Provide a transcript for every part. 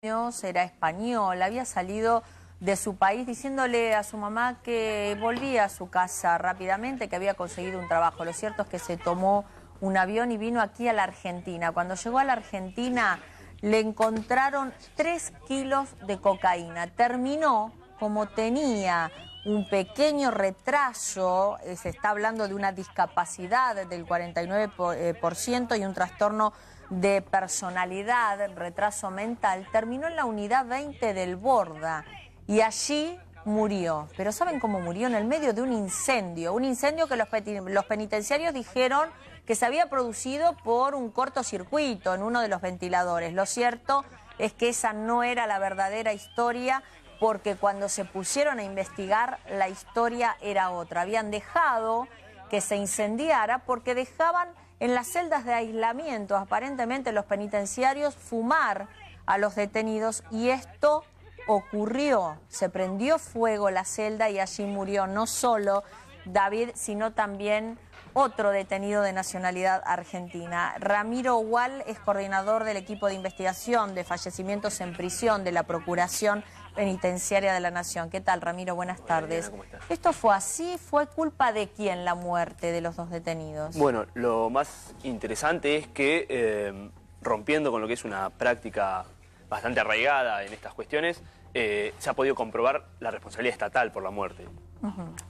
Era español, había salido de su país diciéndole a su mamá que volvía a su casa rápidamente, que había conseguido un trabajo. Lo cierto es que se tomó un avión y vino aquí a la Argentina. Cuando llegó a la Argentina le encontraron 3 kilos de cocaína. Terminó, como tenía un pequeño retraso, se está hablando de una discapacidad del 49% y un trastorno de personalidad, retraso mental, terminó en la unidad 20 del Borda y allí murió. Pero ¿saben cómo murió? En el medio de un incendio que los penitenciarios dijeron que se había producido por un cortocircuito en uno de los ventiladores. Lo cierto es que esa no era la verdadera historia, porque cuando se pusieron a investigar, la historia era otra. Habían dejado que se incendiara porque dejaban en las celdas de aislamiento, aparentemente los penitenciarios, fumar a los detenidos, y esto ocurrió. Se prendió fuego la celda y allí murió no solo David, sino también otro detenido de nacionalidad argentina. Ramiro Gual es coordinador del equipo de investigación de fallecimientos en prisión de la Procuración Penitenciaria de la Nación. ¿Qué tal, Ramiro? Buenas tardes. ¿Cómo estás? ¿Esto fue así? ¿Fue culpa de quién la muerte de los dos detenidos? Bueno, lo más interesante es que, rompiendo con lo que es una práctica bastante arraigada en estas cuestiones, se ha podido comprobar la responsabilidad estatal por la muerte.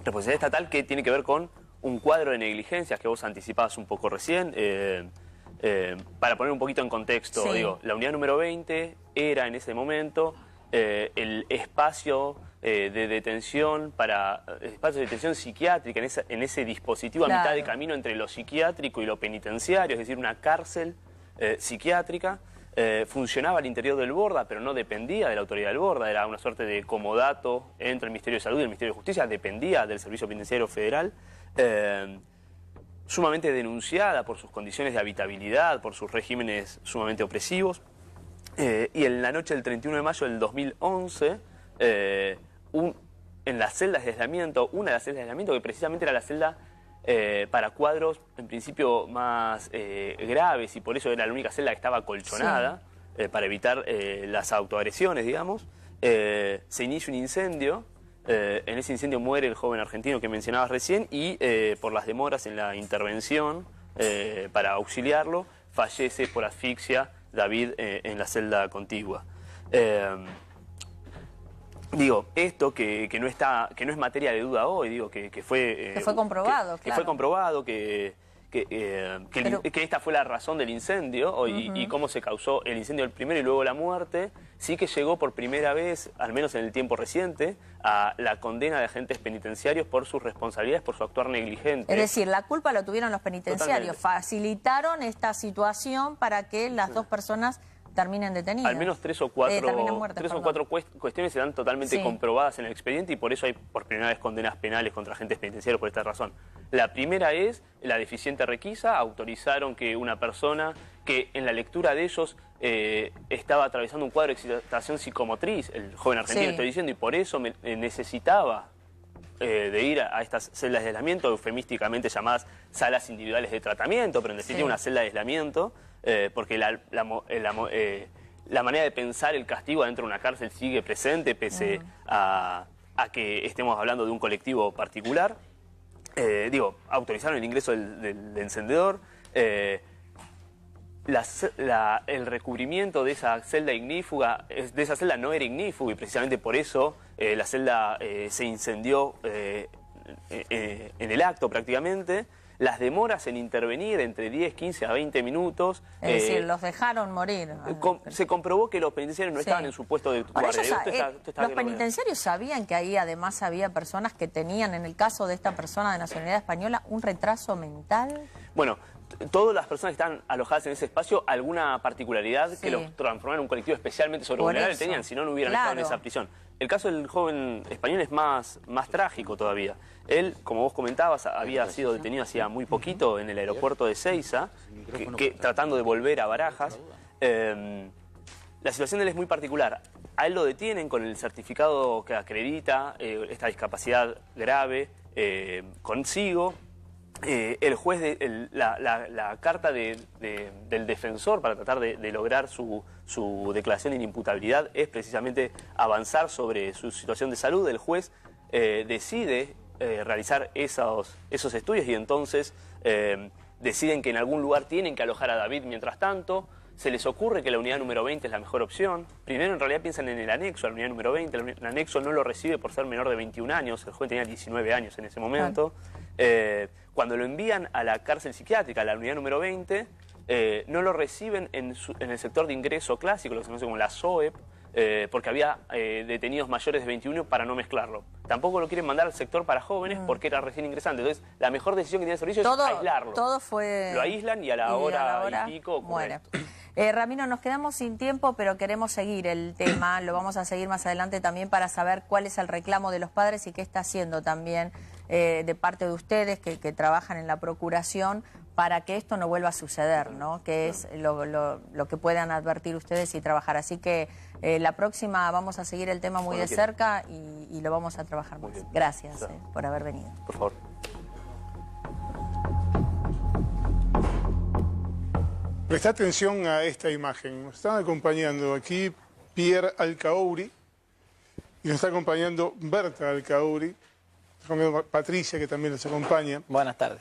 Responsabilidad estatal que tiene que ver con un cuadro de negligencias que vos anticipabas un poco recién. Para poner un poquito en contexto, sí. Digo, la unidad número 20 era en ese momento el espacio de detención psiquiátrica, en ese dispositivo a mitad de camino entre lo psiquiátrico y lo penitenciario, es decir, una cárcel psiquiátrica. Funcionaba al interior del Borda, pero no dependía de la autoridad del Borda, era una suerte de comodato entre el Ministerio de Salud y el Ministerio de Justicia, dependía del Servicio Penitenciario Federal, sumamente denunciada por sus condiciones de habitabilidad, por sus regímenes sumamente opresivos. Y en la noche del 31 de mayo del 2011, en las celdas de aislamiento, una de las celdas de aislamiento que precisamente era la celda para cuadros en principio más graves, y por eso era la única celda que estaba acolchonada, sí, para evitar las autoagresiones, digamos, se inicia un incendio. En ese incendio muere el joven argentino que mencionabas recién y por las demoras en la intervención para auxiliarlo, fallece por asfixia David en la celda contigua. Digo, esto que no es materia de duda hoy, digo, que fue comprobado, que fue comprobado, que esta fue la razón del incendio y cómo se causó el incendio el primero y luego la muerte, sí que llegó por primera vez, al menos en el tiempo reciente, a la condena de agentes penitenciarios por sus responsabilidades, por su actuar negligente. Es decir, la culpa lo tuvieron los penitenciarios. Totalmente. Facilitaron esta situación para que las dos personas terminen detenidas. Al menos tres o cuatro cuestiones se dan totalmente comprobadas en el expediente, y por eso hay por primera vez condenas penales contra agentes penitenciarios por esta razón. La primera es la deficiente requisa. Autorizaron que una persona que en la lectura de ellos estaba atravesando un cuadro de excitación psicomotriz, el joven argentino, estoy diciendo, y por eso necesitaba de ir a estas celdas de aislamiento, eufemísticamente llamadas salas individuales de tratamiento, pero en definitiva una celda de aislamiento, porque la manera de pensar el castigo dentro de una cárcel sigue presente, pese a que estemos hablando de un colectivo particular. Autorizaron el ingreso del encendedor, el recubrimiento de esa celda ignífuga, no era ignífuga, y precisamente por eso la celda se incendió en el acto prácticamente. Las demoras en intervenir entre 10, 15 a 20 minutos. Es decir, los dejaron morir. Se comprobó que los penitenciarios no estaban en su puesto de guardia. Los penitenciarios sabían que ahí además había personas que tenían, en el caso de esta persona de nacionalidad española, un retraso mental. Bueno, todas las personas que están alojadas en ese espacio, alguna particularidad que los transformara en un colectivo especialmente sobrevulnerable tenían, si no, no hubieran estado en esa prisión. El caso del joven español es más trágico todavía. Él, como vos comentabas, había sido detenido hacía muy poquito en el aeropuerto de Seiza, tratando de volver a Barajas. La situación de él es muy particular. A él lo detienen con el certificado que acredita esta discapacidad grave consigo. el juez, la carta del defensor para tratar de lograr su declaración de inimputabilidad es precisamente avanzar sobre su situación de salud. El juez decide realizar esos estudios y entonces deciden que en algún lugar tienen que alojar a David mientras tanto. Se les ocurre que la unidad número 20 es la mejor opción. Primero, en realidad, piensan en el anexo, la unidad número 20. El anexo no lo recibe por ser menor de 21 años. El joven tenía 19 años en ese momento. Cuando lo envían a la cárcel psiquiátrica, a la unidad número 20, no lo reciben en el sector de ingreso clásico, lo que se conoce como la SOEP, porque había detenidos mayores de 21 para no mezclarlo. Tampoco lo quieren mandar al sector para jóvenes porque era recién ingresante. Entonces, la mejor decisión que tiene el servicio es aislarlo. Todo fue... Lo aíslan y a la hora y pico muere. Ramiro, nos quedamos sin tiempo, pero queremos seguir el tema. Lo vamos a seguir más adelante también para saber cuál es el reclamo de los padres y qué está haciendo también de parte de ustedes que trabajan en la procuración para que esto no vuelva a suceder, ¿no? Que es lo que puedan advertir ustedes y trabajar. Así que la próxima vamos a seguir el tema muy de cerca y lo vamos a trabajar más. Gracias por haber venido. Por favor. Presta atención a esta imagen. Nos están acompañando aquí Pierre Alcaouri y nos está acompañando Berta Alcaouri, Patricia, que también nos acompaña. Buenas tardes.